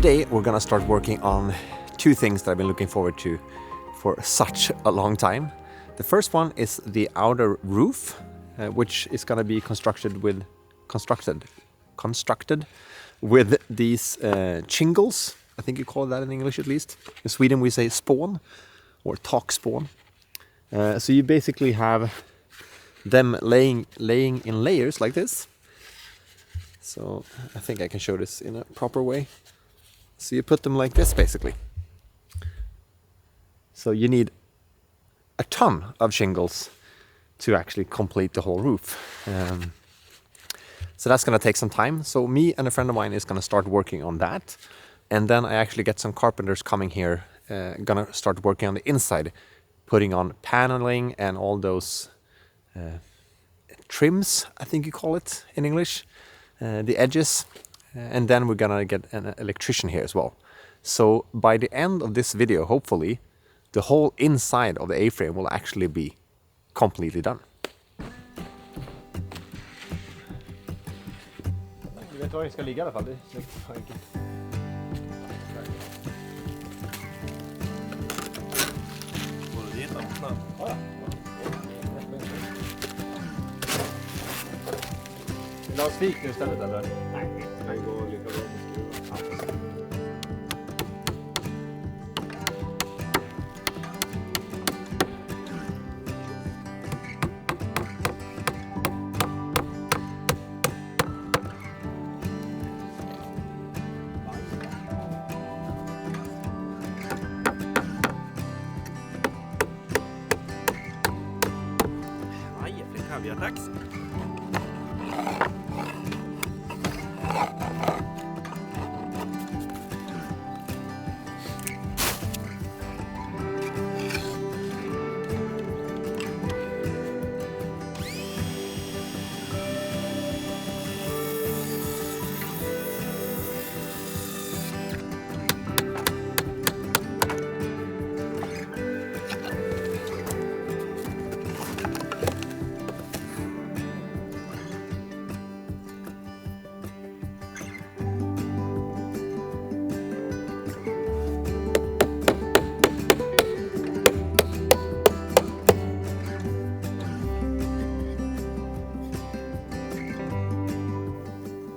Today we're gonna start working on two things that I've been looking forward to for such a long time. The first one is the outer roof, which is gonna be constructed with these shingles. I think you call that in English at least. In Sweden we say spawn or talk spawn. So you basically have them laying in layers like this. So I think I can show this in a proper way. So you put them like this basically. So you need a ton of shingles to actually complete the whole roof. So that's gonna take some time. So me and a friend of mine is gonna start working on that. And then I actually get some carpenters coming here, gonna start working on the inside, putting on paneling and all those trims, I think you call it in English, the edges. And then we're gonna get an electrician here as well. So by the end of this video, hopefully, the whole inside of the A-frame will actually be completely done. Du vet var det ska ligga i alla fall. Det är enkelt. Går det dit då? Ja. Vill du ha spik nu istället eller? Nej, det kan gå lika bra på skruva. Aj, för kaviartax.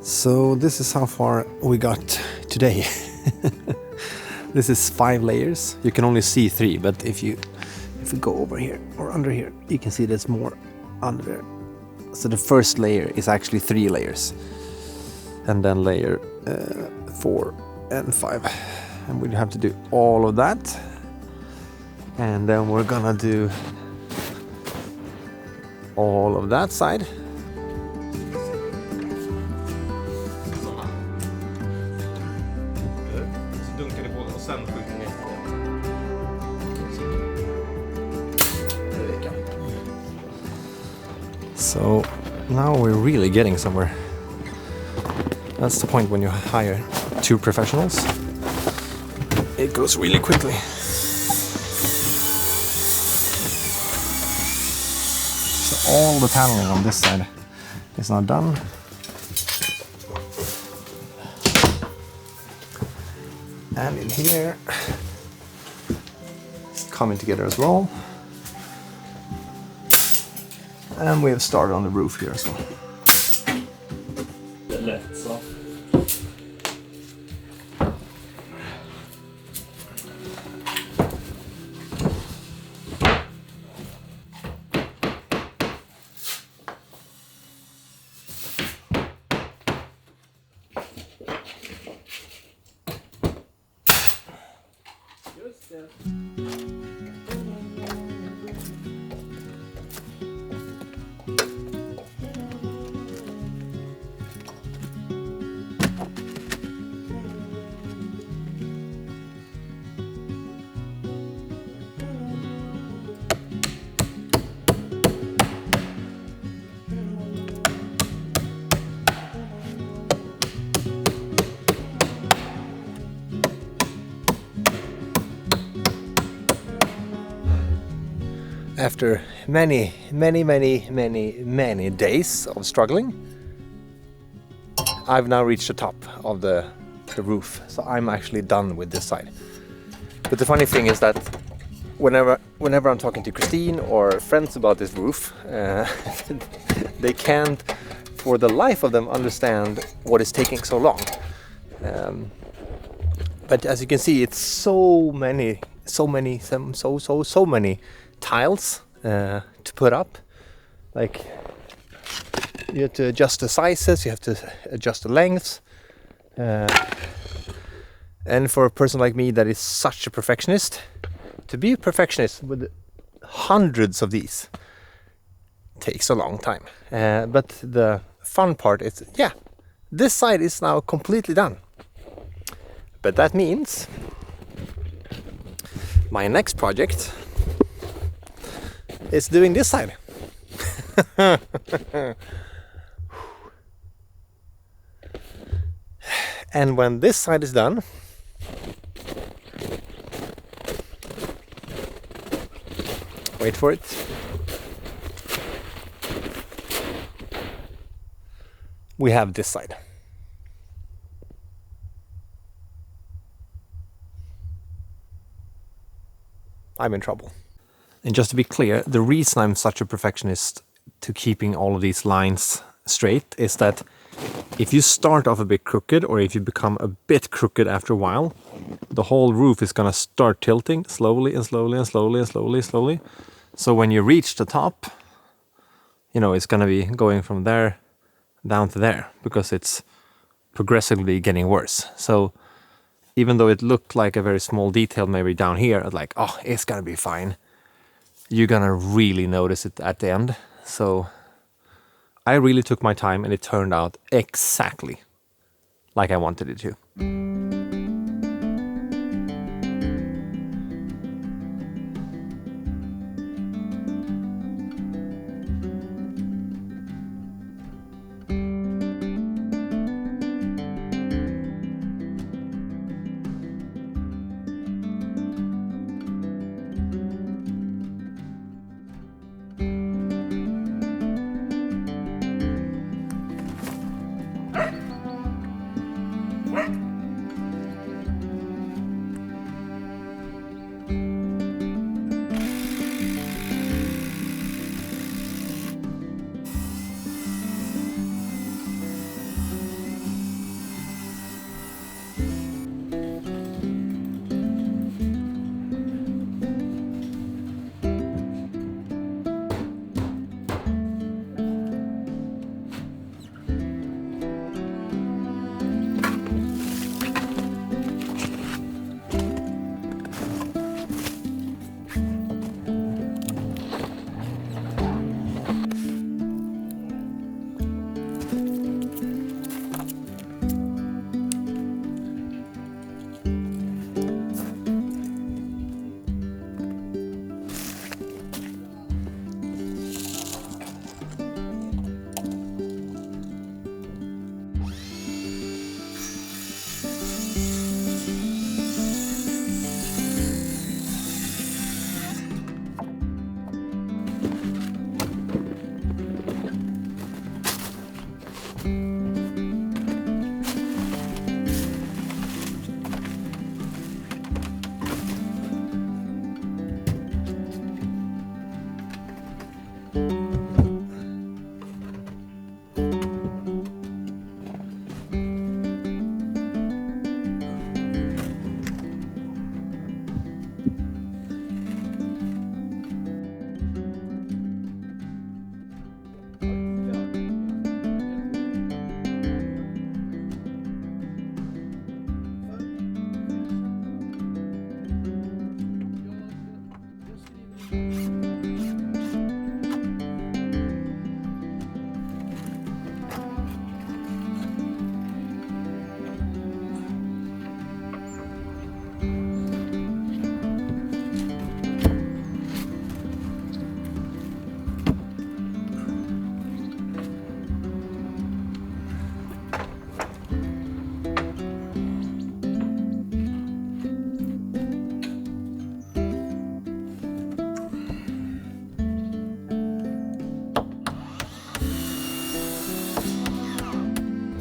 So this is how far we got today. This is 5 layers. You can only see 3, but if we go over here or under here, you can see there's more under there. So the first layer is actually 3 layers, and then layer 4 and 5, and we have to do all of that. And then we're gonna do all of that side. So now we're really getting somewhere. That's the point when you hire 2 professionals. It goes really quickly. So all the paneling on this side is now done. And in here, it's coming together as well. And we have started on the roof here as well. Det är lätt så. Just det. After many days of struggling, I've now reached the top of the the roof. So I'm actually done with this side. But the funny thing is that whenever I'm talking to Christine or friends about this roof, they can't for the life of them understand what is taking so long. But as you can see, it's so many tiles to put up. Like, you have to adjust the sizes, you have to adjust the lengths. And for a person like me that is such a perfectionist, to be a perfectionist with hundreds of these takes a long time. But the fun part is, yeah, this side is now completely done. But that means my next project is doing this side. And when this side is done, wait for it. We have this side. I'm in trouble. And just to be clear, the reason I'm such a perfectionist to keeping all of these lines straight is that if you start off a bit crooked, or if you become a bit crooked after a while, the whole roof is gonna start tilting slowly and slowly and slowly and slowly and slowly. So when you reach the top, you know, it's gonna be going from there down to there, because it's progressively getting worse. So even though it looked like a very small detail maybe down here, like, oh, it's gonna be fine, you're gonna really notice it at the end. So I really took my time, and it turned out exactly like I wanted it to.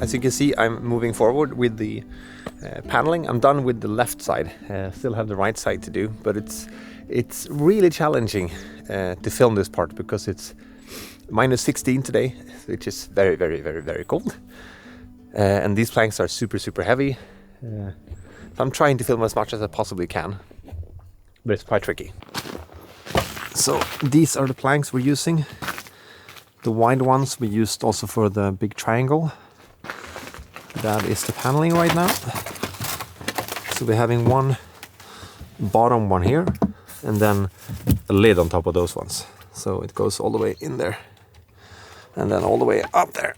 As you can see, I'm moving forward with the paneling. I'm done with the left side. Still have the right side to do, but it's really challenging to film this part because it's minus 16 today, which is very, very, very, very cold. And these planks are super, super heavy. So I'm trying to film as much as I possibly can, but it's quite tricky. So these are the planks we're using. The wide ones we used also for the big triangle. That is the paneling right now. So we're having one bottom one here and then a lid on top of those ones. So it goes all the way in there and then all the way up there.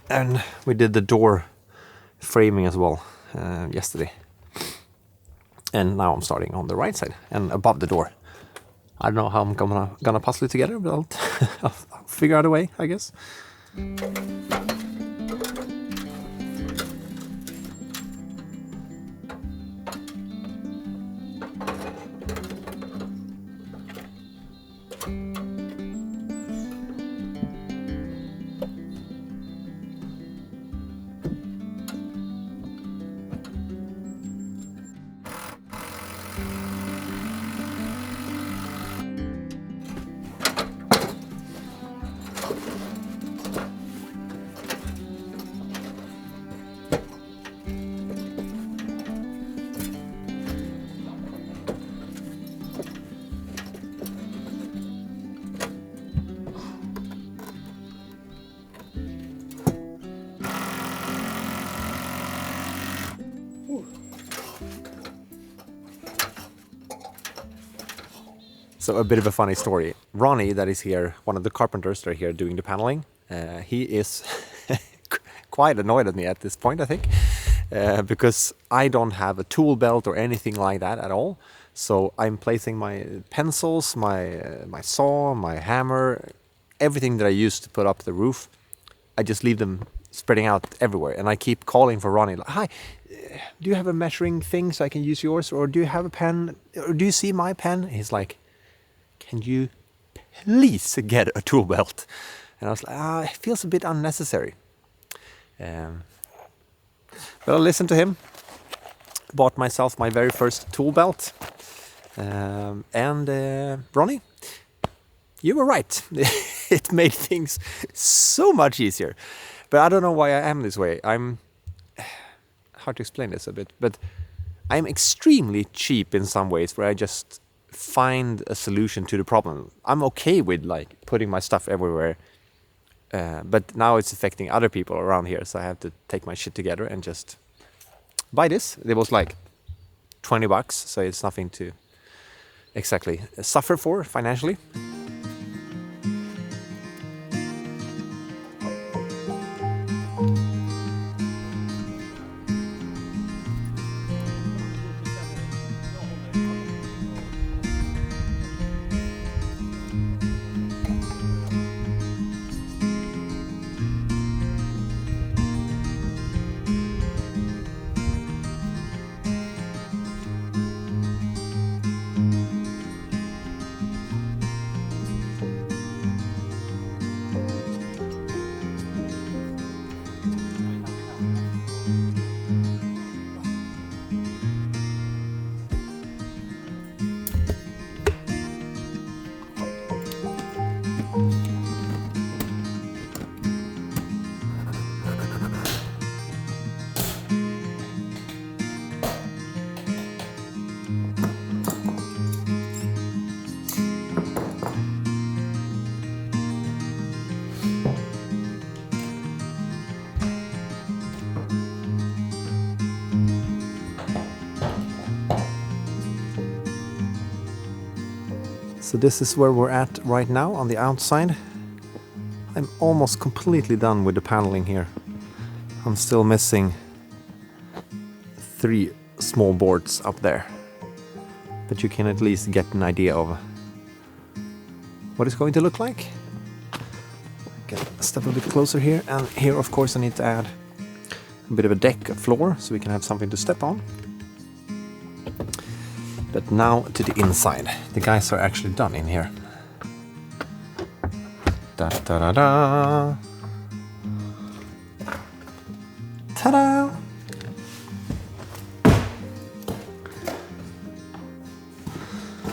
And we did the door framing as well yesterday. And now I'm starting on the right side and above the door. I don't know how I'm gonna puzzle it together, but I'll figure out a way, I guess. So a bit of a funny story. Ronnie, that is here, one of the carpenters that are here doing the paneling, he is quite annoyed at me at this point, I think, because I don't have a tool belt or anything like that at all. So I'm placing my pencils, my saw, my hammer, everything that I use to put up the roof. I just leave them spreading out everywhere, and I keep calling for Ronnie, like, "Hi, do you have a measuring thing so I can use yours, or do you have a pen, or do you see my pen?" He's like, "Can you please get a tool belt?" And I was like, it feels a bit unnecessary. But I listened to him, bought myself my very first tool belt. And Ronnie, you were right. It made things so much easier. But I don't know why I am this way. I'm hard to explain this a bit, but I'm extremely cheap in some ways where I just find a solution to the problem. I'm okay with like putting my stuff everywhere, but now it's affecting other people around here, so I have to take my shit together and just buy this. It was like $20, so it's nothing to exactly suffer for financially. So this is where we're at right now on the outside. I'm almost completely done with the paneling here. I'm still missing 3 small boards up there. But you can at least get an idea of what it's going to look like. Get step a bit closer here, and here of course I need to add a bit of a deck, a floor, so we can have something to step on. But now to the inside. The guys are actually done in here. Da da da da. Ta-da!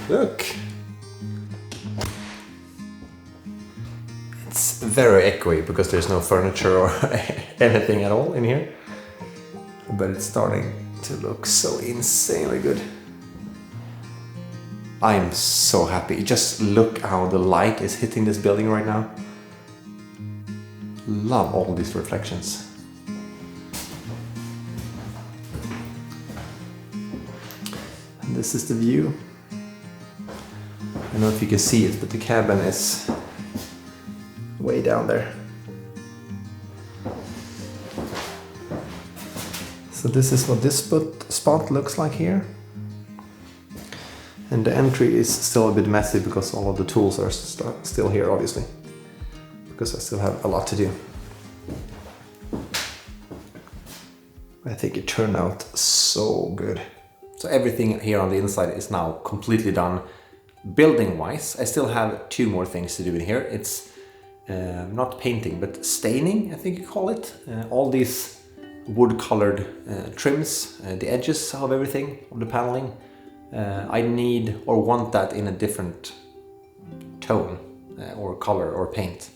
Look! It's very echoey because there's no furniture or anything at all in here. But it's starting to look so insanely good. I'm so happy. Just look how the light is hitting this building right now. Love all these reflections. And this is the view. I don't know if you can see it, but the cabin is way down there. So this is what this spot looks like here. And the entry is still a bit messy because all of the tools are still here, obviously. Because I still have a lot to do. I think it turned out so good. So everything here on the inside is now completely done. Building wise, I still have 2 more things to do in here. It's not painting, but staining, I think you call it. All these wood colored trims, the edges of everything, of the paneling. I need or want that in a different tone or color or paint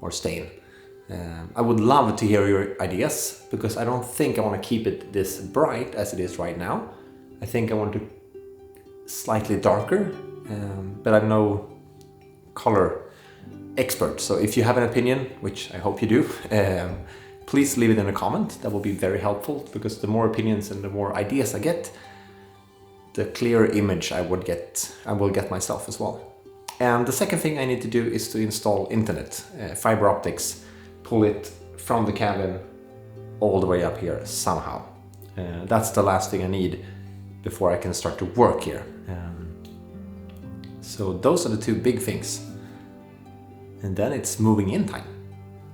or stain. I would love to hear your ideas because I don't think I want to keep it this bright as it is right now. I think I want to slightly darker, but I'm no color expert. So if you have an opinion, which I hope you do, please leave it in a comment. That will be very helpful because the more opinions and the more ideas I get, the clearer image I will get myself as well. And the second thing I need to do is to install internet, fiber optics, pull it from the cabin all the way up here somehow. That's the last thing I need before I can start to work here. So those are the 2 big things. And then it's moving in time.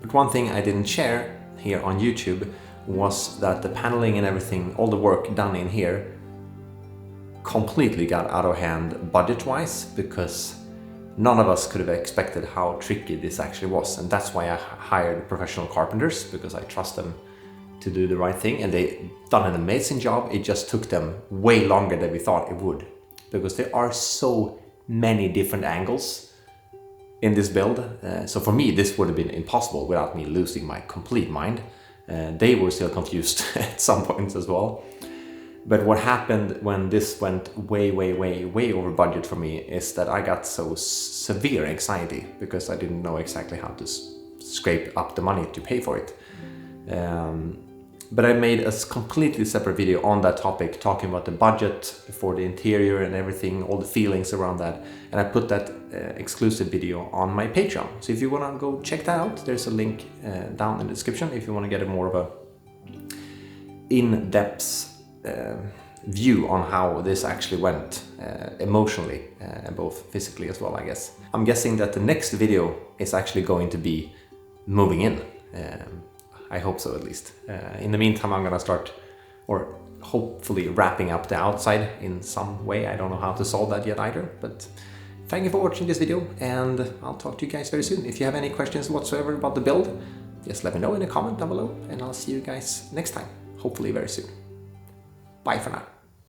But one thing I didn't share here on YouTube was that the paneling and everything, all the work done in here, completely got out of hand budget-wise because none of us could have expected how tricky this actually was. And that's why I hired professional carpenters, because I trust them to do the right thing. And they've done an amazing job. It just took them way longer than we thought it would, because there are so many different angles in this build. So for me, this would have been impossible without me losing my complete mind. They were still confused at some points as well. But what happened when this went way over budget for me is that I got so severe anxiety because I didn't know exactly how to scrape up the money to pay for it. But I made a completely separate video on that topic, talking about the budget for the interior and everything, all the feelings around that. And I put that exclusive video on my Patreon. So if you want to go check that out, there's a link down in the description if you want to get a more of a in-depth view on how this actually went emotionally, both physically as well, I guess. I'm guessing that the next video is actually going to be moving in. I hope so, at least. In the meantime, I'm gonna start, or hopefully wrapping up the outside in some way. I don't know how to solve that yet either, but thank you for watching this video, and I'll talk to you guys very soon. If you have any questions whatsoever about the build, just let me know in a comment down below, and I'll see you guys next time, hopefully very soon. Bye for now.